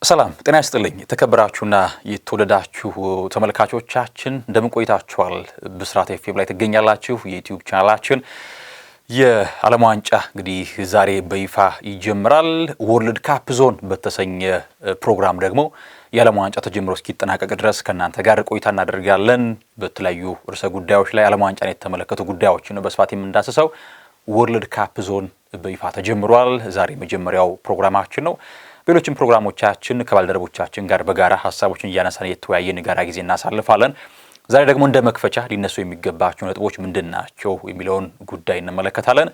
ሰላም ጤና ይስጥልኝ የተከበራችሁና የተወደዳችሁ ተመልካቾቻችን እንደምን ቆይታችኋል? ብስራት ኤፍኤም ላይ ትገኛላችሁ። የዩቲዩብ ቻናላችን የዓለም ዋንጫ እንግዲህ ዛሬ በይፋ ይጀምራል። ወርልድ ካፕ ዞን በተሰኘ ፕሮግራም ደግሞ የዓለም ዋንጫ ተጀምሮ እስኪጠናቀቅ ድረስ ከእናንተ ጋር ቆይታ እናደርጋለን። በተለያዩ ርዕሰ ጉዳዮች ላይ ዓለም ዋንጫን የተመለከቱ ጉዳዮችን በስፋት የምንዳስሰው ወርልድ ካፕ ዞን በይፋ ተጀምሯል። ዛሬ መጀመሪያው ፕሮግራማችን ነው። በሌሎችም ፕሮግራሞቻችን ከባልደረቦቻችን ጋር በጋራ ሀሳቦችን እያነሳን የተወያየን ጋራ ጊዜ እናሳልፋለን። ዛሬ ደግሞ እንደ መክፈቻ ሊነሱ የሚገባቸው ነጥቦች ምንድናቸው የሚለውን ጉዳይ እንመለከታለን።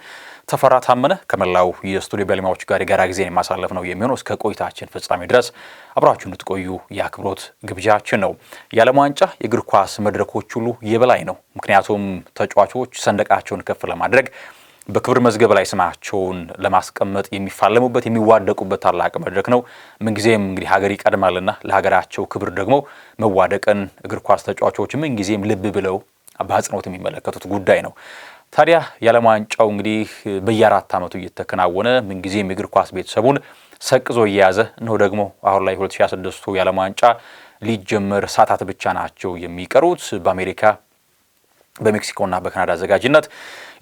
ተፈራ ታመነ ከመላው የስቱዲዮ ባለሙያዎች ጋር የጋራ ጊዜን የማሳለፍ ነው የሚሆነው። እስከ ቆይታችን ፍጻሜ ድረስ አብራችሁ እንድትቆዩ የአክብሮት ግብዣችን ነው። የዓለም ዋንጫ የእግር ኳስ መድረኮች ሁሉ የበላይ ነው። ምክንያቱም ተጫዋቾች ሰንደቃቸውን ከፍ ለማድረግ በክብር መዝገብ ላይ ስማቸውን ለማስቀመጥ የሚፋለሙበት የሚዋደቁበት ታላቅ መድረክ ነው። ምንጊዜም እንግዲህ ሀገር ይቀድማልና ለሀገራቸው ክብር ደግሞ መዋደቅን እግር ኳስ ተጫዋቾች ምንጊዜም ልብ ብለው በአጽንኦት የሚመለከቱት ጉዳይ ነው። ታዲያ የዓለም ዋንጫው እንግዲህ በየአራት ዓመቱ እየተከናወነ ምንጊዜም የእግር ኳስ ቤተሰቡን ሰቅዞ እየያዘ ነው። ደግሞ አሁን ላይ 2026 የዓለም ዋንጫ ሊጀመር ሰዓታት ብቻ ናቸው የሚቀሩት። በአሜሪካ በሜክሲኮና በካናዳ አዘጋጅነት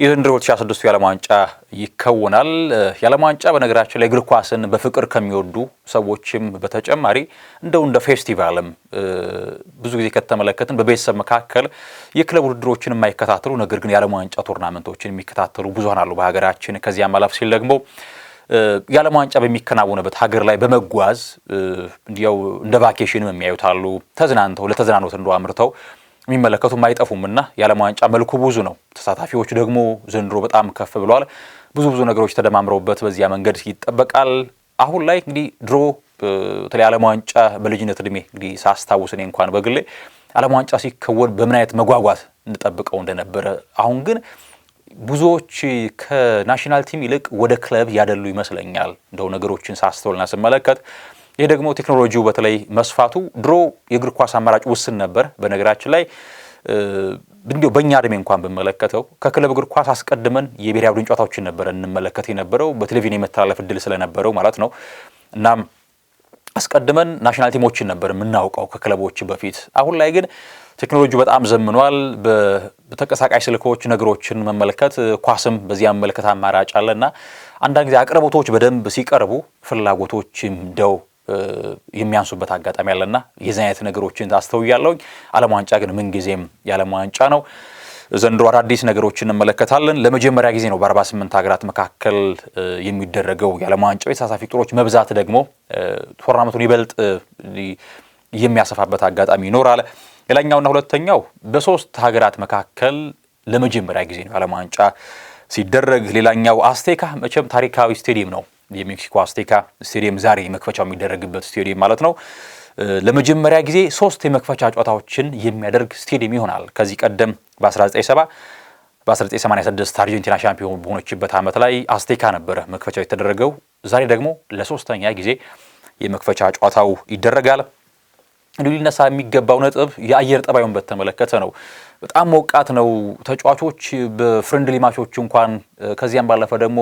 የዘንድሮ 2026 የዓለም ዋንጫ ይከወናል። የዓለም ዋንጫ በነገራችን ላይ እግር ኳስን በፍቅር ከሚወዱ ሰዎችም በተጨማሪ እንደ ፌስቲቫልም ብዙ ጊዜ ከተመለከትን በቤተሰብ መካከል የክለብ ውድድሮችን የማይከታተሉ ነገር ግን የዓለም ዋንጫ ቶርናመንቶችን የሚከታተሉ ብዙሃን አሉ በሀገራችን። ከዚያም አለፍ ሲል ደግሞ የዓለም ዋንጫ በሚከናወንበት ሀገር ላይ በመጓዝ እንዲያው እንደ ቫኬሽንም የሚያዩት አሉ። ተዝናንተው ለተዝናኖት እንደው አምርተው የሚመለከቱም አይጠፉምና የዓለም ዋንጫ መልኩ ብዙ ነው። ተሳታፊዎች ደግሞ ዘንድሮ በጣም ከፍ ብለዋል። ብዙ ነገሮች ተደማምረውበት በዚያ መንገድ ይጠበቃል። አሁን ላይ እንግዲህ ድሮ በተለይ ዓለም ዋንጫ በልጅነት እድሜ እንግዲህ ሳስታውስ እኔ እንኳን በግሌ ዓለም ዋንጫ ሲከወን በምን አይነት መጓጓት እንጠብቀው እንደነበረ፣ አሁን ግን ብዙዎች ከናሽናል ቲም ይልቅ ወደ ክለብ ያደሉ ይመስለኛል እንደው ነገሮችን ሳስተውልና ስመለከት። ይህ ደግሞ ቴክኖሎጂው በተለይ መስፋቱ፣ ድሮ የእግር ኳስ አማራጭ ውስን ነበር። በነገራችን ላይ እንዲያው በእኛ እድሜ እንኳን ብመለከተው ከክለብ እግር ኳስ አስቀድመን የብሔራዊ ቡድን ጨዋታዎችን ነበር እንመለከት የነበረው በቴሌቪዥን የመተላለፍ እድል ስለነበረው ማለት ነው። እናም አስቀድመን ናሽናል ቲሞችን ነበር የምናውቀው ከክለቦች በፊት። አሁን ላይ ግን ቴክኖሎጂው በጣም ዘምኗል። በተንቀሳቃሽ ስልኮች ነገሮችን መመልከት፣ ኳስም በዚያ መመልከት አማራጭ አለና አንዳንድ ጊዜ አቅርቦቶች በደንብ ሲቀርቡ ፍላጎቶችም እንደው የሚያንሱበት አጋጣሚ አለና የዚህ አይነት ነገሮችን አስተውያለሁ። ዓለም ዋንጫ ግን ምንጊዜም የዓለም ዋንጫ ነው። ዘንድሮ አዳዲስ ነገሮችን እንመለከታለን። ለመጀመሪያ ጊዜ ነው በ48 ሀገራት መካከል የሚደረገው የዓለም ዋንጫው። የተሳታፊ ቁጥሮች መብዛት ደግሞ ቶርናመንቱን ይበልጥ የሚያሰፋበት አጋጣሚ ይኖራል። ሌላኛውና ሁለተኛው በሶስት ሀገራት መካከል ለመጀመሪያ ጊዜ ነው የዓለም ዋንጫ ሲደረግ። ሌላኛው አስቴካ መቼም ታሪካዊ ስቴዲየም ነው። የሜክሲኮ አስቴካ ስቴዲየም ዛሬ መክፈቻው የሚደረግበት ስቴዲየም ማለት ነው። ለመጀመሪያ ጊዜ 3 የመክፈቻ ጨዋታዎችን የሚያደርግ ስቴዲየም ይሆናል። ከዚህ ቀደም በ1970 በ1986 አርጀንቲና ሻምፒዮን በሆነችበት ዓመት ላይ አስቴካ ነበረ መክፈቻው የተደረገው። ዛሬ ደግሞ ለሶስተኛ ጊዜ የመክፈቻ ጨዋታው ይደረጋል። እንዲሁ ሊነሳ የሚገባው ነጥብ የአየር ጠባዩን በተመለከተ ነው። በጣም ሞቃት ነው። ተጫዋቾች በፍሬንድሊ ማቾች እንኳን ከዚያም ባለፈ ደግሞ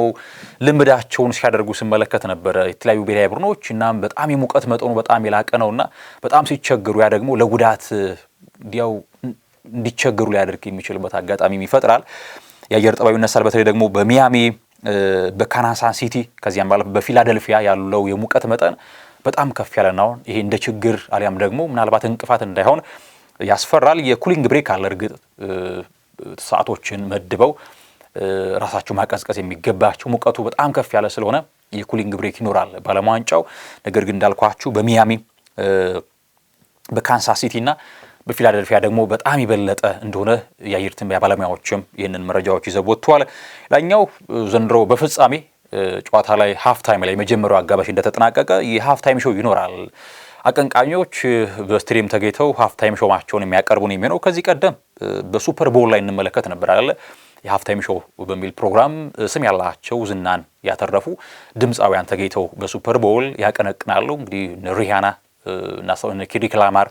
ልምዳቸውን ሲያደርጉ ስመለከት ነበረ የተለያዩ ብሔራዊ ቡድኖች። እናም በጣም የሙቀት መጠኑ በጣም የላቀ ነውና በጣም ሲቸገሩ ያ ደግሞ ለጉዳት እንዲያው እንዲቸገሩ ሊያደርግ የሚችልበት አጋጣሚ ይፈጥራል። የአየር ጠባዩ ይነሳል። በተለይ ደግሞ በሚያሚ በካናሳስ ሲቲ ከዚያም ባለፈ በፊላደልፊያ ያለው የሙቀት መጠን በጣም ከፍ ያለ ነው። ይሄ እንደ ችግር አሊያም ደግሞ ምናልባት እንቅፋት እንዳይሆን ያስፈራል። የኩሊንግ ብሬክ አለ። እርግጥ ሰዓቶችን መድበው ራሳቸው ማቀዝቀዝ የሚገባቸው ሙቀቱ በጣም ከፍ ያለ ስለሆነ የኩሊንግ ብሬክ ይኖራል በዓለም ዋንጫው። ነገር ግን እንዳልኳችሁ በሚያሚ በካንሳስ ሲቲ እና በፊላደልፊያ ደግሞ በጣም የበለጠ እንደሆነ የአየር ትንበያ ባለሙያዎችም ይህንን መረጃዎች ይዘው ወጥተዋል። ላኛው ዘንድሮ በፍጻሜ ጨዋታ ላይ ሃፍ ታይም ላይ መጀመሪያው አጋባሽ እንደተጠናቀቀ የሃፍ ታይም ሾው ይኖራል። አቀንቃኞች በስቴዲየም ተገኝተው ሃፍ ታይም ሾዋቸውን የሚያቀርቡ ነው የሚሆነው። ከዚህ ቀደም በሱፐር ቦል ላይ እንመለከት ነበር አይደል? የሃፍ ታይም ሾው በሚል ፕሮግራም ስም ያላቸው ዝናን ያተረፉ ድምፃውያን ተገኝተው በሱፐር ቦል ያቀነቅናሉ። እንግዲህ ሪሃና እና ኬንድሪክ ላማር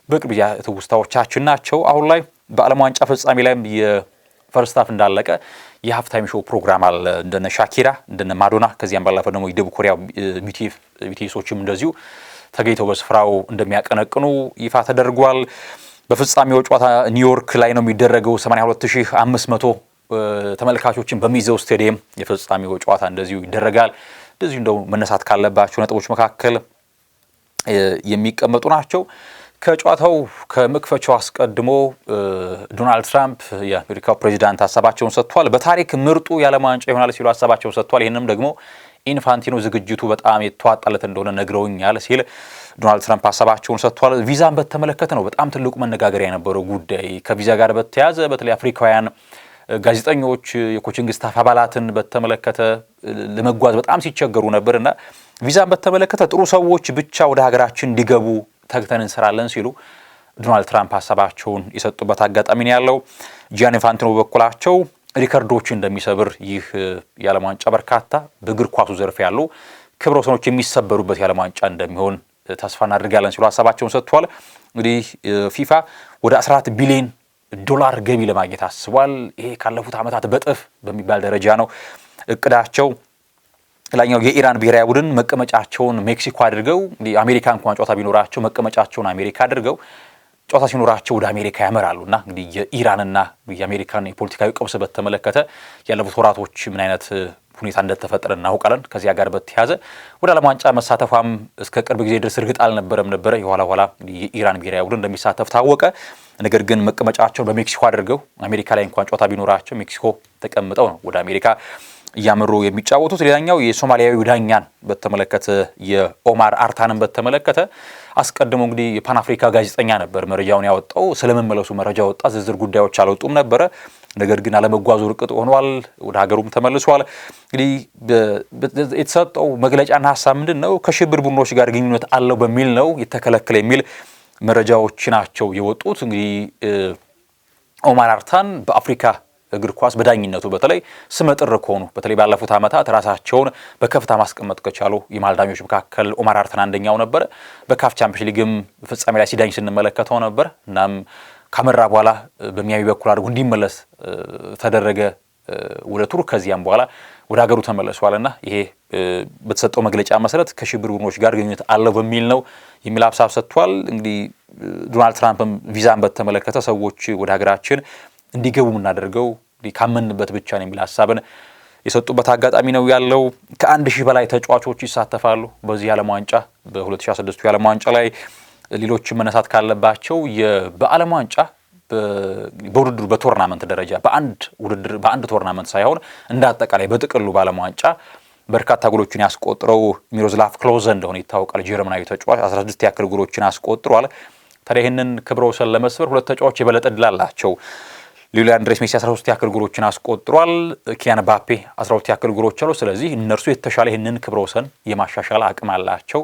በቅርብ ትውስታዎቻችን ናቸው። አሁን ላይ በዓለም ዋንጫ ፍጻሜ ላይም የፈርስት ሃፍ እንዳለቀ የሃፍ ታይም ሾው ፕሮግራም አለ። እንደነ ሻኪራ እንደነ ማዶና ከዚያም ባለፈ ደግሞ የደቡብ ኮሪያ ቢቲኤሶችም እንደዚሁ ተገኝተው በስፍራው እንደሚያቀነቅኑ ይፋ ተደርጓል። በፍጻሜው ጨዋታ ኒውዮርክ ላይ ነው የሚደረገው። 82500 ተመልካቾችን በሚይዘው ስቴዲየም የፍጻሜው ጨዋታ እንደዚሁ ይደረጋል። እንደዚሁ እንደው መነሳት ካለባቸው ነጥቦች መካከል የሚቀመጡ ናቸው። ከጨዋታው ከመክፈቻው አስቀድሞ ዶናልድ ትራምፕ የአሜሪካው ፕሬዚዳንት ሀሳባቸውን ሰጥቷል። በታሪክ ምርጡ የዓለም ዋንጫ ይሆናል ሲሉ ሀሳባቸውን ሰጥቷል። ይህንም ደግሞ ኢንፋንቲኖ ዝግጅቱ በጣም የተዋጣለት እንደሆነ ነግረውኛል ሲል ዶናልድ ትራምፕ ሀሳባቸውን ሰጥቷል። ቪዛን በተመለከተ ነው በጣም ትልቁ መነጋገሪያ የነበረው ጉዳይ። ከቪዛ ጋር በተያያዘ በተለይ አፍሪካውያን ጋዜጠኞች የኮችንግ ስታፍ አባላትን በተመለከተ ለመጓዝ በጣም ሲቸገሩ ነበርና ቪዛን በተመለከተ ጥሩ ሰዎች ብቻ ወደ ሀገራችን እንዲገቡ ተግተን እንሰራለን ሲሉ ዶናልድ ትራምፕ ሀሳባቸውን የሰጡበት አጋጣሚ ነው ያለው። ጂያኒ ኢንፋንቲኖ በበኩላቸው ሪከርዶች እንደሚሰብር ይህ የዓለም ዋንጫ በርካታ በእግር ኳሱ ዘርፍ ያሉ ክብረ ወሰኖች የሚሰበሩበት የዓለም ዋንጫ እንደሚሆን ተስፋ እናደርጋለን ሲሉ ሀሳባቸውን ሰጥቷል። እንግዲህ ፊፋ ወደ 14 ቢሊዮን ዶላር ገቢ ለማግኘት አስቧል። ይሄ ካለፉት ዓመታት በጥፍ በሚባል ደረጃ ነው እቅዳቸው። ላኛው የኢራን ብሔራዊ ቡድን መቀመጫቸውን ሜክሲኮ አድርገው አሜሪካ እንኳን ጨዋታ ቢኖራቸው መቀመጫቸውን አሜሪካ አድርገው ጨዋታ ሲኖራቸው ወደ አሜሪካ ያመራሉና እንግዲህ የኢራንና የአሜሪካን የፖለቲካዊ ቀውስ በተመለከተ ያለፉት ወራቶች ምን አይነት ሁኔታ እንደተፈጠረ እናውቃለን። ከዚያ ጋር በተያያዘ ወደ ዓለም ዋንጫ መሳተፏም እስከ ቅርብ ጊዜ ድረስ እርግጥ አልነበረም ነበረ። የኋላ የኢራን ብሔራዊ ቡድን እንደሚሳተፍ ታወቀ። ነገር ግን መቀመጫቸውን በሜክሲኮ አድርገው አሜሪካ ላይ እንኳን ጨዋታ ቢኖራቸው ሜክሲኮ ተቀምጠው ነው ወደ አሜሪካ እያመሩ የሚጫወቱት። ሌላኛው የሶማሊያዊ ዳኛን በተመለከተ የኦማር አርታንን በተመለከተ አስቀድሞ እንግዲህ የፓን አፍሪካ ጋዜጠኛ ነበር መረጃውን ያወጣው። ስለመመለሱ መረጃ ወጣ፣ ዝርዝር ጉዳዮች አልወጡም ነበረ። ነገር ግን አለመጓዙ ርቅጥ ሆኗል፣ ወደ ሀገሩም ተመልሷል። እንግዲህ የተሰጠው መግለጫና ሀሳብ ምንድን ነው? ከሽብር ቡድኖች ጋር ግንኙነት አለው በሚል ነው የተከለከለ የሚል መረጃዎች ናቸው የወጡት። እንግዲህ ኦማር አርታን በአፍሪካ እግር ኳስ በዳኝነቱ በተለይ ስመጥር ከሆኑ በተለይ ባለፉት ዓመታት ራሳቸውን በከፍታ ማስቀመጥ ከቻሉ የመሃል ዳኞች መካከል ኦማር አርታን አንደኛው ነበር። በካፍ ቻምፒየንስ ሊግም ፍጻሜ ላይ ሲዳኝ ስንመለከተው ነበር። እናም ካመራ በኋላ በሚያሚ በኩል አድርጎ እንዲመለስ ተደረገ ወደ ቱርክ። ከዚያም በኋላ ወደ ሀገሩ ተመለሷልና ይሄ በተሰጠው መግለጫ መሰረት ከሽብር ቡድኖች ጋር ግንኙነት አለው በሚል ነው የሚል ሀሳብ ሰጥቷል። እንግዲህ ዶናልድ ትራምፕም ቪዛን በተመለከተ ሰዎች ወደ ሀገራችን እንዲገቡ የምናደርገው ካመንበት ብቻ ነው የሚል ሀሳብን የሰጡበት አጋጣሚ ነው ያለው። ከ1000 በላይ ተጫዋቾች ይሳተፋሉ በዚህ የዓለም ዋንጫ በ2016 የዓለም ዋንጫ ላይ። ሌሎችም መነሳት ካለባቸው በዓለም ዋንጫ በውድድሩ በቶርናመንት ደረጃ በአንድ ውድድር በአንድ ቶርናመንት ሳይሆን እንደ አጠቃላይ በጥቅሉ በዓለም ዋንጫ በርካታ ጎሎችን ያስቆጥረው ሚሮስላቭ ክሎዘ እንደሆነ ይታወቃል። ጀርመናዊ ተጫዋች 16 ያክል ጎሎችን አስቆጥሯል። ታዲያ ይህንን ክብረ ወሰን ለመስበር ሁለት ተጫዋቾች የበለጠ ድል አላቸው። ሊዮኔል አንድሬስ ሜሲ 13 ያክል ጎሎችን አስቆጥሯል። ኪሊያን ምባፔ 12 ያክል ጎሎች አሉ። ስለዚህ እነርሱ የተሻለ ይህንን ክብረ ወሰን የማሻሻል አቅም አላቸው።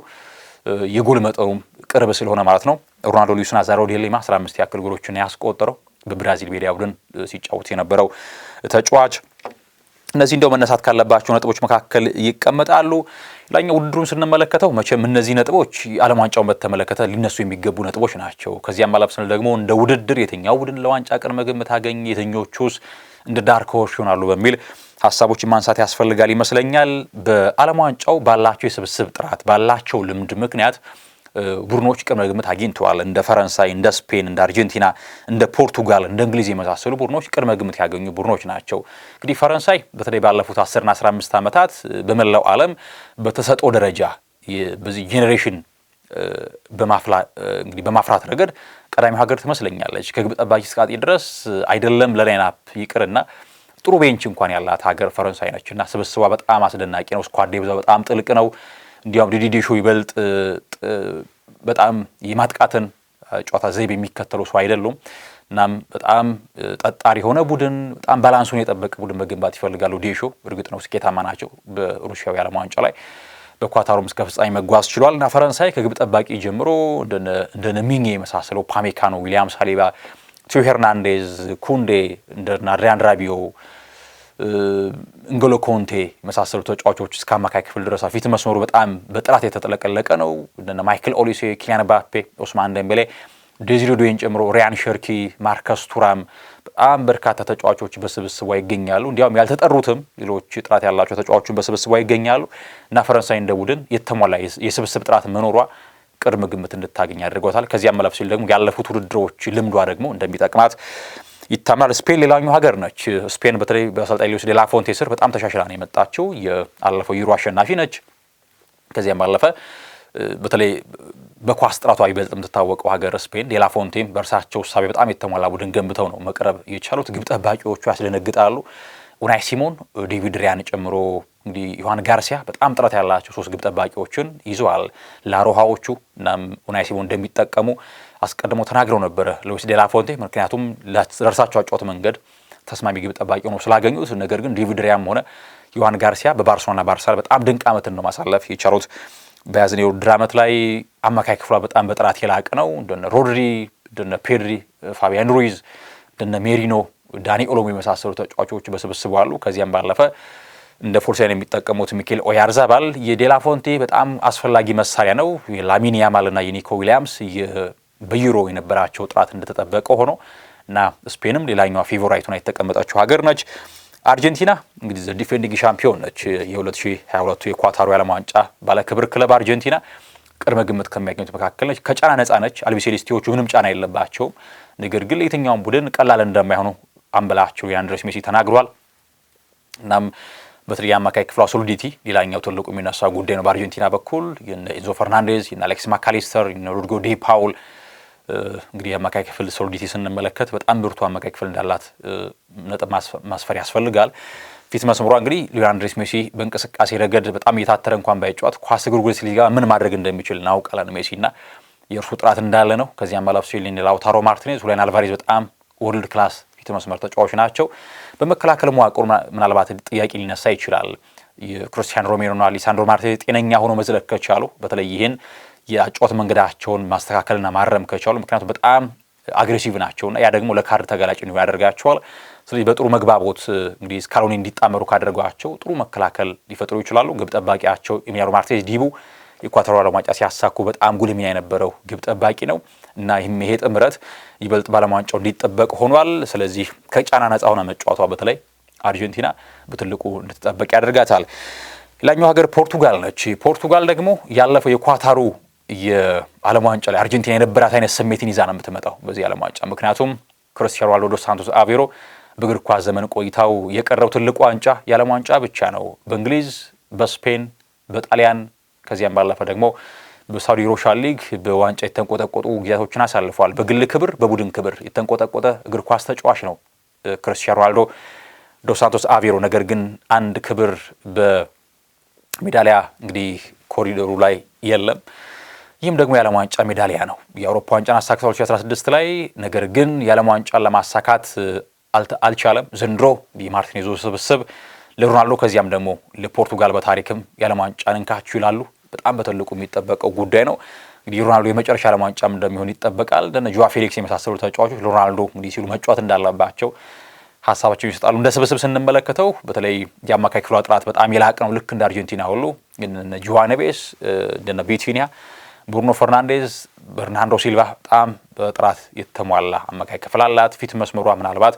የጎል መጠኑም ቅርብ ስለሆነ ማለት ነው። ሮናልዶ ሉዊስ ናዛሪዮ ዴ ሊማ 15 ያክል ጎሎችን ያስቆጠረው በብራዚል ብሔራዊ ቡድን ሲጫወት የነበረው ተጫዋች። እነዚህ እንደው መነሳት ካለባቸው ነጥቦች መካከል ይቀመጣሉ። ላኛው ውድድሩን ስንመለከተው መቼም እነዚህ ነጥቦች ዓለም ዋንጫውን በተመለከተ ሊነሱ የሚገቡ ነጥቦች ናቸው። ከዚያም አለፍ ስንል ደግሞ እንደ ውድድር የትኛው ቡድን ለዋንጫ ቅድመ ግምት አገኘ፣ የትኞቹስ እንደ ዳርክ ሆርስ ይሆናሉ በሚል ሀሳቦችን ማንሳት ያስፈልጋል ይመስለኛል። በዓለም ዋንጫው ባላቸው የስብስብ ጥራት ባላቸው ልምድ ምክንያት ቡድኖች ቅድመ ግምት አግኝተዋል። እንደ ፈረንሳይ፣ እንደ ስፔን፣ እንደ አርጀንቲና፣ እንደ ፖርቱጋል፣ እንደ እንግሊዝ የመሳሰሉ ቡድኖች ቅድመ ግምት ያገኙ ቡድኖች ናቸው። እንግዲህ ፈረንሳይ በተለይ ባለፉት 10 እና 15 ዓመታት በመላው ዓለም በተሰጥኦ ደረጃ በዚህ ጄኔሬሽን በማፍራት ረገድ ቀዳሚ ሀገር ትመስለኛለች። ከግብ ጠባቂ እስከ አጥቂ ድረስ አይደለም ለላይናፕ ይቅርና ጥሩ ቤንች እንኳን ያላት ሀገር ፈረንሳይ ነችና ስብስቧ በጣም አስደናቂ ነው። ስኳድ ብዛው በጣም ጥልቅ ነው። እንዲያውም ዲዲዴሾ ይበልጥ በጣም የማጥቃትን ጨዋታ ዘይቤ የሚከተሉ ሰው አይደሉም። እናም በጣም ጠጣሪ የሆነ ቡድን በጣም ባላንሱን የጠበቀ ቡድን መገንባት ይፈልጋሉ። ዴሾ እርግጥ ነው ስኬታማ ናቸው። በሩሲያው የዓለም ዋንጫ ላይ በኳታሩም እስከ ፍጻሜ መጓዝ ችሏል እና ፈረንሳይ ከግብ ጠባቂ ጀምሮ እንደነ ሚኜ የመሳሰለው ፓሜካኖ፣ ዊሊያም ሳሊባ፣ ቲዮ ሄርናንዴዝ፣ ኩንዴ፣ እንደነ አድሪያን ራቢዮ፣ እንጎሎ ኮንቴ የመሳሰሉ ተጫዋቾች እስከ አማካይ ክፍል ድረስ ፊት መስመሩ በጣም በጥራት የተጠለቀለቀ ነው። እንደነ ማይክል ኦሊሴ፣ ኪሊያን ምባፔ፣ ኦስማን ዴምቤሌ፣ ዴዚሬ ዶዬን ጨምሮ ሪያን ሸርኪ፣ ማርከስ ቱራም በጣም በርካታ ተጫዋቾች በስብስቧ ይገኛሉ። እንዲያውም ያልተጠሩትም ሌሎች ጥራት ያላቸው ተጫዋቾችን በስብስቧ ይገኛሉ እና ፈረንሳይ እንደ ቡድን የተሟላ የስብስብ ጥራት መኖሯ ቅድመ ግምት እንድታገኝ አድርጓታል። ከዚያም መለፍ ሲል ደግሞ ያለፉት ውድድሮች ልምዷ ደግሞ እንደሚጠቅማት ይታመናል። ስፔን ሌላኛው ሀገር ነች። ስፔን በተለይ በአሰልጣኝ ሉዊስ ዴላ ፎንቴ ስር በጣም ተሻሽላ ነው የመጣችው። የአለፈው ዩሮ አሸናፊ ነች። ከዚያም ባለፈ በተለይ በኳስ ጥራቷ ይበልጥ የምትታወቀው ሀገር ስፔን ዴላ ፎንቴም በእርሳቸው እሳቤ በጣም የተሟላ ቡድን ገንብተው ነው መቅረብ የቻሉት። ግብ ጠባቂዎቹ ያስደነግጣሉ። ኡናይ ሲሞን፣ ዴቪድ ሪያን ጨምሮ እንግዲህ ዮሐን ጋርሲያ በጣም ጥራት ያላቸው 3 ግብ ጠባቂዎችን ይዘዋል ላሮሃዎቹ። እናም ኡናይ ሲሞን እንደሚጠቀሙ አስቀድሞ ተናግረው ነበረ ሉዊስ ዴላ ፎንቴ፣ ምክንያቱም ለእርሳቸው አጫወት መንገድ ተስማሚ ግብ ጠባቂ ሆኖ ስላገኙት። ነገር ግን ዴቪድ ሪያም ሆነ ዮሐን ጋርሲያ በባርሴሎና ባርሳል በጣም ድንቅ ዓመትን ነው ማሳለፍ የቻሉት። በያዝነው የውድድር ዓመት ላይ አማካይ ክፍሏ በጣም በጥራት የላቀ ነው። እንደነ ሮድሪ፣ እንደነ ፔድሪ፣ ፋቢያን ሩይዝ፣ እንደነ ሜሪኖ፣ ዳኒ ኦሎሞ የመሳሰሉ ተጫዋቾች በስብስቡ አሉ። ከዚያም ባለፈ እንደ ፎርሳይን የሚጠቀሙት ሚኬል ኦያርዛባል የዴላ ፎንቴ በጣም አስፈላጊ መሳሪያ ነው። የላሚን ያማልና የኒኮ ዊሊያምስ በዩሮ የነበራቸው ጥራት እንደተጠበቀ ሆኖ እና ስፔንም ሌላኛዋ ፌቮራይት ሆና የተቀመጠችው ሀገር ነች። አርጀንቲና እንግዲህ ዲፌንዲንግ ሻምፒዮን ነች። የ2022 የኳታሩ የዓለም ዋንጫ ባለክብር ክለብ አርጀንቲና ቅድመ ግምት ከሚያገኙት መካከል ነች። ከጫና ነፃ ነች። አልቢሴሌስቲዎቹ ምንም ጫና የለባቸውም። ነገር ግን ለየትኛውም ቡድን ቀላል እንደማይሆኑ አምበላቸው የአንድሬስ ሜሲ ተናግሯል። እናም በተለይ አማካይ ክፍሏ ሶሊዲቲ ሌላኛው ትልቁ የሚነሳ ጉዳይ ነው። በአርጀንቲና በኩል የኤንዞ ፈርናንዴዝ፣ የአሌክስ ማካሊስተር፣ የሮድሪጎ ዲ ፓውል እንግዲህ የአማካይ ክፍል ሶሊዲቲ ስንመለከት በጣም ብርቱ አማካይ ክፍል እንዳላት ነጥብ ማስፈር ያስፈልጋል። ፊት መስመሯ እንግዲህ ሊያንድሬስ ሜሲ በእንቅስቃሴ ረገድ በጣም እየታተረ እንኳን ባይጫወት ኳስ እግር ጓዝ ሊጋ ምን ማድረግ እንደሚችል እናውቃለን። ሜሲና የእርሱ ጥራት እንዳለ ነው። ከዚያም ባለፍ ሲል ላውታሮ ማርቲኔዝ፣ ሁሊያን አልቫሬዝ በጣም ወርልድ ክላስ ፊት መስመር ተጫዋቾች ናቸው። በመከላከል መዋቅሩ ምናልባት ጥያቄ ሊነሳ ይችላል። የክርስቲያን ሮሜሮና ሊሳንድሮ ማርቲኔዝ ጤነኛ ሆኖ መዝለቅ ከቻሉ በተለይ ይህን የአጫወት መንገዳቸውን ማስተካከልና ማረም ከቻሉ ምክንያቱም በጣም አግሬሲቭ ናቸውና ያ ደግሞ ለካርድ ተጋላጭ ነው ያደርጋቸዋል። ስለዚህ በጥሩ መግባቦት እንግዲህ ስካሎኒ እንዲጣመሩ ካደረጓቸው ጥሩ መከላከል ሊፈጥሩ ይችላሉ። ግብ ጠባቂያቸው ኤሚሊያኖ ማርቲኔዝ ዲቡ የኳታሩ ዓለም ዋንጫ ሲያሳኩ በጣም ጉልህ ሚና የነበረው ግብ ጠባቂ ነው እና ይሄ ጥምረት ይበልጥ በዓለም ዋንጫው እንዲጠበቅ ሆኗል። ስለዚህ ከጫና ነፃ ሆና መጫወቷ በተለይ አርጀንቲና በትልቁ እንድትጠበቅ ያደርጋታል። ሌላኛው ሀገር ፖርቱጋል ነች። ፖርቱጋል ደግሞ ያለፈው የኳታሩ የዓለም ዋንጫ ላይ አርጀንቲና የነበራት አይነት ስሜትን ይዛ ነው የምትመጣው በዚህ ዓለም ዋንጫ። ምክንያቱም ክርስቲያኖ ሮናልዶ ዶስ ሳንቶስ አቬሮ በእግር ኳስ ዘመን ቆይታው የቀረው ትልቁ ዋንጫ የዓለም ዋንጫ ብቻ ነው። በእንግሊዝ፣ በስፔን፣ በጣሊያን ከዚያም ባለፈ ደግሞ በሳውዲ ሮሻ ሊግ በዋንጫ የተንቆጠቆጡ ጊዜያቶችን አሳልፈዋል። በግል ክብር፣ በቡድን ክብር የተንቆጠቆጠ እግር ኳስ ተጫዋች ነው ክርስቲያኖ ሮናልዶ ዶስ ሳንቶስ አቬሮ። ነገር ግን አንድ ክብር በሜዳሊያ እንግዲህ ኮሪደሩ ላይ የለም። ይህም ደግሞ የዓለም ዋንጫ ሜዳሊያ ነው። የአውሮፓ ዋንጫን አሳክቷል 2016 ላይ። ነገር ግን የዓለም ዋንጫን ለማሳካት አልቻለም። ዘንድሮ የማርቲኔዙ ስብስብ ለሮናልዶ ከዚያም ደግሞ ለፖርቱጋል በታሪክም የዓለም ዋንጫን እንካችሁ ይላሉ። በጣም በትልቁ የሚጠበቀው ጉዳይ ነው። እንግዲህ ሮናልዶ የመጨረሻ ዓለም ዋንጫም እንደሚሆን ይጠበቃል። እንደነ ጆዋ ፌሊክስ የመሳሰሉ ተጫዋቾች ለሮናልዶ እንግዲህ ሲሉ መጫወት እንዳለባቸው ሀሳባቸው ይሰጣሉ። እንደ ስብስብ ስንመለከተው በተለይ የአማካይ ክፍሏ ጥራት በጣም የላቀ ነው። ልክ እንደ አርጀንቲና ሁሉ እንደነ ጆዋ ኔቬስ፣ እንደነ ቪቲኒያ፣ ብሩኖ ፈርናንዴዝ፣ በርናንዶ ሲልቫ በጣም በጥራት የተሟላ አማካይ ክፍል አላት። ፊት መስመሯ ምናልባት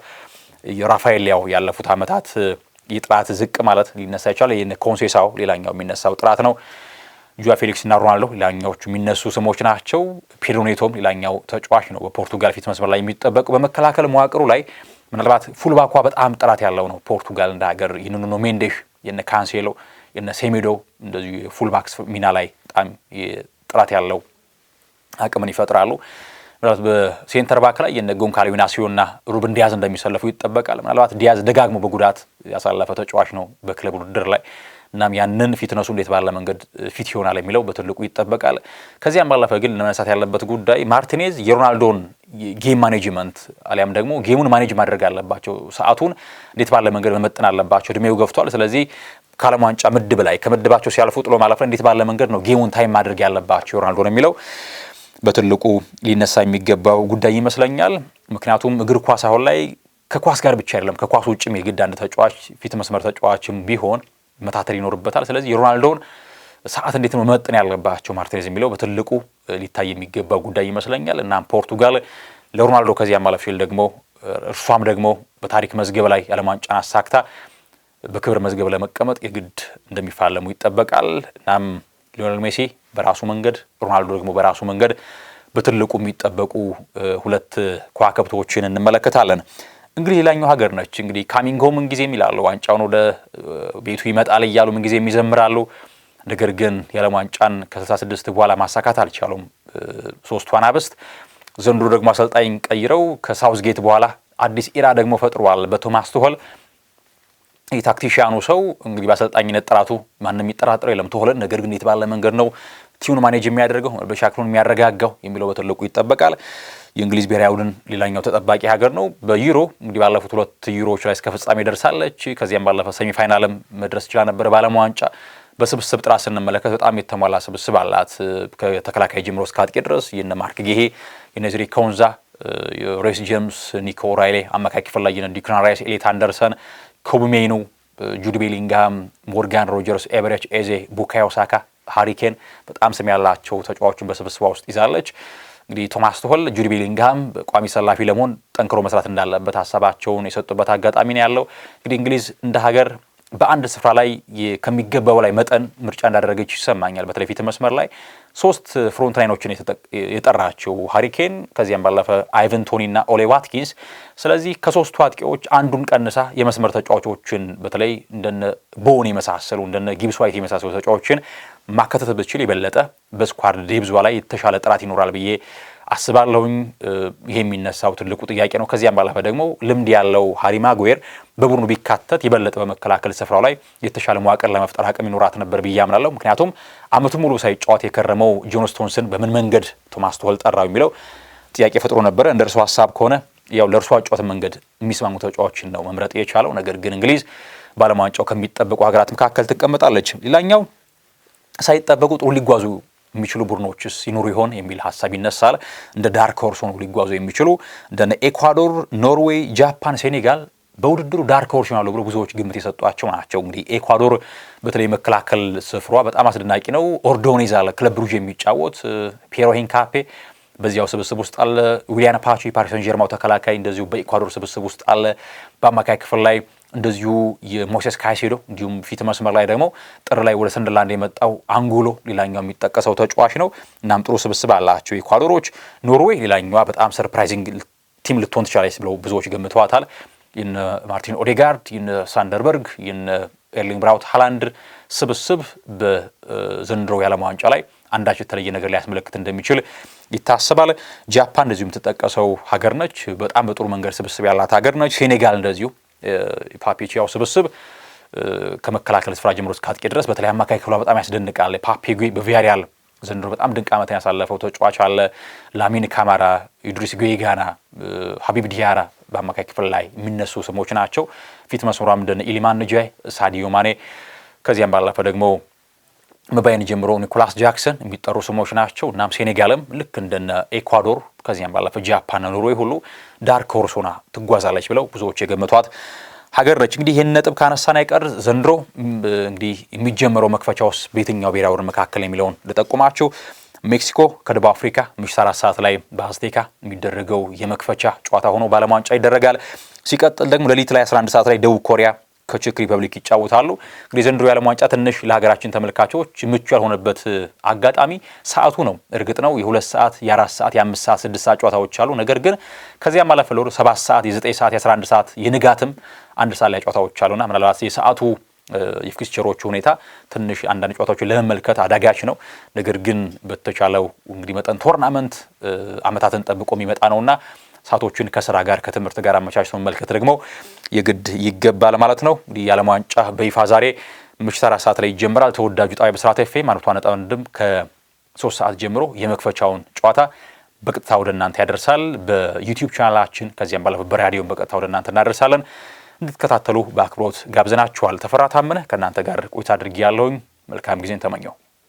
የራፋኤል ሊያው ያለፉት ዓመታት የጥራት ዝቅ ማለት ሊነሳ ይችላል። የነ ኮንሴሳው ሌላኛው የሚነሳው ጥራት ነው። ጆዋ ፌሊክስ እና ሮናልዶ ሌላኛዎቹ የሚነሱ ስሞች ናቸው። ፔድሮ ኔቶም ሌላኛው ተጫዋች ነው በፖርቱጋል ፊት መስመር ላይ የሚጠበቁ። በመከላከል መዋቅሩ ላይ ምናልባት ፉልባኳ በጣም ጥራት ያለው ነው ፖርቱጋል እንደ ሀገር። የኑኖ ሜንዴሽ፣ የነ ካንሴሎ፣ የነ ሴሜዶ እንደዚሁ የፉልባክስ ሚና ላይ በጣም ጥራት ያለው አቅምን ይፈጥራሉ። ምናልባት በሴንተር ባክ ላይ የነ ጎንካሎ ኢናሲዮና ሩበን ዲያዝ እንደሚሰለፉ ይጠበቃል። ምናልባት ዲያዝ ደጋግሞ በጉዳት ያሳለፈ ተጫዋች ነው በክለብ ውድድር ላይ። እናም ያንን ፊትነሱ እንዴት ባለ መንገድ ፊት ይሆናል የሚለው በትልቁ ይጠበቃል። ከዚያም ባለፈ ግን ለመነሳት ያለበት ጉዳይ ማርቲኔዝ የሮናልዶን ጌም ማኔጅመንት አሊያም ደግሞ ጌሙን ማኔጅ ማድረግ አለባቸው። ሰዓቱን እንዴት ባለ መንገድ መመጠን አለባቸው። እድሜው ገፍቷል። ስለዚህ ከዓለም ዋንጫ ምድብ ላይ ከምድባቸው ሲያልፉ ጥሎ ማለፍ እንዴት ባለ መንገድ ነው ጌሙን ታይም ማድረግ ያለባቸው ሮናልዶ ነው የሚለው በትልቁ ሊነሳ የሚገባው ጉዳይ ይመስለኛል። ምክንያቱም እግር ኳስ አሁን ላይ ከኳስ ጋር ብቻ አይደለም፣ ከኳስ ውጭም የግድ አንድ ተጫዋች ፊት መስመር ተጫዋችም ቢሆን መታተር ይኖርበታል። ስለዚህ የሮናልዶን ሰዓት እንዴት ነው መመጠን ያለባቸው ማርቲኔዝ የሚለው በትልቁ ሊታይ የሚገባው ጉዳይ ይመስለኛል። እና ፖርቱጋል ለሮናልዶ ከዚያም ማለፍ ሲል ደግሞ እርሷም ደግሞ በታሪክ መዝገብ ላይ የዓለም ዋንጫን አሳክታ በክብር መዝገብ ለመቀመጥ የግድ እንደሚፋለሙ ይጠበቃል። እናም ሊዮኔል ሜሲ በራሱ መንገድ ሮናልዶ ደግሞ በራሱ መንገድ በትልቁ የሚጠበቁ ሁለት ከዋክብቶችን እንመለከታለን። እንግዲህ ሌላኛው ሀገር ነች። እንግዲህ ካሚንጎ ምን ጊዜም ይላሉ ዋንጫውን ወደ ቤቱ ይመጣል እያሉ ምን ጊዜም ይዘምራሉ። ነገር ግን የዓለም ዋንጫን ከ66 በኋላ ማሳካት አልቻሉም ሶስቱ አናብስት። ዘንድሮ ደግሞ አሰልጣኝ ቀይረው ከሳውዝጌት በኋላ አዲስ ኢራ ደግሞ ፈጥሯል በቶማስ ቱኸል። የታክቲሻኑ ሰው እንግዲህ በአሰልጣኝነት ጥራቱ ማንም የሚጠራጠረው የለም ቱኸልን። ነገር ግን የት ባለ መንገድ ነው ቲሙን ማኔጅ የሚያደርገው በሻክሩን የሚያረጋጋው የሚለው በትልቁ ይጠበቃል። የእንግሊዝ ብሔራዊ ቡድን ሌላኛው ተጠባቂ ሀገር ነው። በዩሮ እንግዲህ ባለፉት ሁለት ዩሮዎች ላይ እስከ ፍጻሜ ደርሳለች። ከዚያም ባለፈ ሰሚ ፋይናልም መድረስ ይችላል ነበር። በዓለም ዋንጫ በስብስብ ጥራት ስንመለከት በጣም የተሟላ ስብስብ አላት። ከተከላካይ ጀምሮ እስከ አጥቂ ድረስ የነ ማርክ ጌሄ፣ የነዝሪ ኮንዛ፣ ሬስ ጄምስ፣ ኒኮ ራይሌ አማካይ ክፍል ላይ የነ ዲክላን ራይስ፣ ኤሊት አንደርሰን፣ ኮቢ ሜይኑ፣ ጁድ ቤሊንግሃም፣ ሞርጋን ሮጀርስ፣ ኤቨሬች ኤዜ፣ ቡካዮ ሳካ፣ ሃሪኬን በጣም ስም ያላቸው ተጫዋቾችን በስብስቧ ውስጥ ይዛለች። እንግዲህ ቶማስ ቱኸል ጁድ ቤሊንግሃም ቋሚ ሰላፊ ለመሆን ጠንክሮ መስራት እንዳለበት ሀሳባቸውን የሰጡበት አጋጣሚ ነው ያለው። እንግዲህ እንግሊዝ እንደ ሀገር በአንድ ስፍራ ላይ ከሚገባው ላይ መጠን ምርጫ እንዳደረገች ይሰማኛል። በተለይ ፊት መስመር ላይ ሶስት ፍሮንት ላይኖችን የጠራቸው ሃሪኬን፣ ከዚያም ባለፈ አይቨን ቶኒ እና ኦሌ ዋትኪንስ። ስለዚህ ከሶስቱ አጥቂዎች አንዱን ቀንሳ የመስመር ተጫዋቾችን በተለይ እንደነ ቦን የመሳሰሉ እንደነ ጊብስ ዋይት የመሳሰሉ ተጫዋቾችን ማከተት ብትችል የበለጠ በስኳድ ዴብዟ ላይ የተሻለ ጥራት ይኖራል ብዬ አስባለሁኝ። ይሄ የሚነሳው ትልቁ ጥያቄ ነው። ከዚያም ባለፈ ደግሞ ልምድ ያለው ሃሪ ማጉዌር በቡድኑ ቢካተት የበለጠ በመከላከል ስፍራው ላይ የተሻለ መዋቅር ለመፍጠር አቅም ይኖራት ነበር ብዬ አምናለሁ። ምክንያቱም ዓመቱ ሙሉ ሳይጫወት የከረመው ጆን ስቶንስን በምን መንገድ ቶማስ ቱኸል ጠራው የሚለው ጥያቄ ፈጥሮ ነበረ። እንደ እርሱ ሀሳብ ከሆነ ያው ለእርሱ አጫወት መንገድ የሚስማሙ ተጫዋቾችን ነው መምረጥ የቻለው። ነገር ግን እንግሊዝ በዓለም ዋንጫው ከሚጠበቁ ሀገራት መካከል ትቀመጣለች። ሌላኛው ሳይጠበቁ ጥሩ ሊጓዙ የሚችሉ ቡድኖችስ ይኖሩ ይሆን የሚል ሀሳብ ይነሳል። እንደ ዳርክ ሆርስ ሆነው ሊጓዙ የሚችሉ እንደነ ኤኳዶር፣ ኖርዌይ፣ ጃፓን፣ ሴኔጋል በውድድሩ ዳርክ ሆርስ ይሆናሉ ብሎ ብዙዎች ግምት የሰጧቸው ናቸው። እንግዲህ ኤኳዶር በተለይ መከላከል ስፍሯ በጣም አስደናቂ ነው። ኦርዶኔዝ አለ ክለብ ብሩዥ የሚጫወት ፒየሮ ሂንካፔ በዚያው ስብስብ ውስጥ አለ። ዊሊያን ፓቺ ፓሪስ ሰን ጀርማው ተከላካይ እንደዚሁ በኤኳዶር ስብስብ ውስጥ አለ። በአማካይ ክፍል ላይ እንደዚሁ የሞሴስ ካይሴዶ እንዲሁም ፊት መስመር ላይ ደግሞ ጥር ላይ ወደ ሰንደርላንድ የመጣው አንጎሎ ሌላኛው የሚጠቀሰው ተጫዋች ነው። እናም ጥሩ ስብስብ አላቸው ኢኳዶሮች። ኖርዌይ ሌላኛዋ በጣም ሰርፕራይዚንግ ቲም ልትሆን ትችላለች ብለው ብዙዎች ገምተዋታል። የነ ማርቲን ኦዴጋርድ፣ የነ ሳንደርበርግ፣ የነ ኤርሊንግ ብራውት ሃላንድ ስብስብ በዘንድሮ የዓለም ዋንጫ ላይ አንዳች የተለየ ነገር ሊያስመለክት እንደሚችል ይታሰባል። ጃፓን እንደዚሁ የምትጠቀሰው ሀገር ነች። በጣም በጥሩ መንገድ ስብስብ ያላት ሀገር ነች። ሴኔጋል እንደዚሁ ፓፔቺያው ስብስብ ከመከላከል ስፍራ ጀምሮ እስከ አጥቂ ድረስ በተለይ አማካይ ክፍሏ በጣም ያስደንቃል። ፓፔጉ በቪያሪያል ዘንድሮ በጣም ድንቅ ዓመትን ያሳለፈው ተጫዋች አለ። ላሚን ካማራ፣ ኢድሪስ ጉዌጋና፣ ሀቢብ ዲያራ በአማካይ ክፍል ላይ የሚነሱ ስሞች ናቸው። ፊት መስመሯም እንደነ ኢሊማን ንጃይ፣ ሳዲዮ ማኔ ከዚያም ባለፈ ደግሞ መባይን ጀምሮ ኒኮላስ ጃክሰን የሚጠሩ ስሞች ናቸው። እናም ሴኔጋልም ልክ እንደነ ኤኳዶር ከዚያም ባለፈ ጃፓን፣ ኖርዌይ ሁሉ ዳርክ ሆርስ ሆና ትጓዛለች ብለው ብዙዎች የገመቷት ሀገር ነች። እንግዲህ ይህን ነጥብ ካነሳን አይቀር ዘንድሮ እንግዲህ የሚጀምረው መክፈቻውስ በየትኛው ብሔራዊ ቡድን መካከል የሚለውን ልጠቁማችሁ። ሜክሲኮ ከደቡብ አፍሪካ ምሽት 4 ሰዓት ላይ በአዝቴካ የሚደረገው የመክፈቻ ጨዋታ ሆኖ በዓለም ዋንጫ ይደረጋል። ሲቀጥል ደግሞ ሌሊት ላይ 11 ሰዓት ላይ ደቡብ ኮሪያ ከቼክ ሪፐብሊክ ይጫወታሉ። እንግዲህ ዘንድሮ የዓለም ዋንጫ ትንሽ ለሀገራችን ተመልካቾች ምቹ ያልሆነበት አጋጣሚ ሰዓቱ ነው። እርግጥ ነው የ2 ሰዓት፣ የ4 ሰዓት፣ የ5 ሰዓት፣ 6 ሰዓት ጨዋታዎች አሉ። ነገር ግን ከዚያም አለፈ ለ 7 ሰዓት፣ የ9 ሰዓት፣ የ11 ሰዓት የንጋትም 1 ሰዓት ላይ ጨዋታዎች አሉና ምናልባት የሰዓቱ የፊክስቸሮቹ ሁኔታ ትንሽ አንዳንድ ጨዋታዎችን ለመመልከት አዳጋች ነው። ነገር ግን በተቻለው እንግዲህ መጠን ቶርናመንት አመታትን ጠብቆ የሚመጣ ነውና ሰዓቶችን ከስራ ጋር ከትምህርት ጋር አመቻችቶ መመልከት ደግሞ የግድ ይገባል ማለት ነው። እንግዲህ የዓለም ዋንጫ በይፋ ዛሬ ምሽት 4 ሰዓት ላይ ይጀምራል። ተወዳጁ ጣቢያ ብስራት ኤፍኤም 101.1 ከ3 ሰዓት ጀምሮ የመክፈቻውን ጨዋታ በቀጥታ ወደ እናንተ ያደርሳል። በዩቲዩብ ቻናላችን ከዚያም ባለፈ በራዲዮ በቀጥታ ወደ እናንተ እናደርሳለን። እንድትከታተሉ በአክብሮት ጋብዘናችኋል። ተፈራ ታመነ ከእናንተ ጋር ቆይታ አድርጌ ያለሁኝ። መልካም ጊዜን ተመኘው።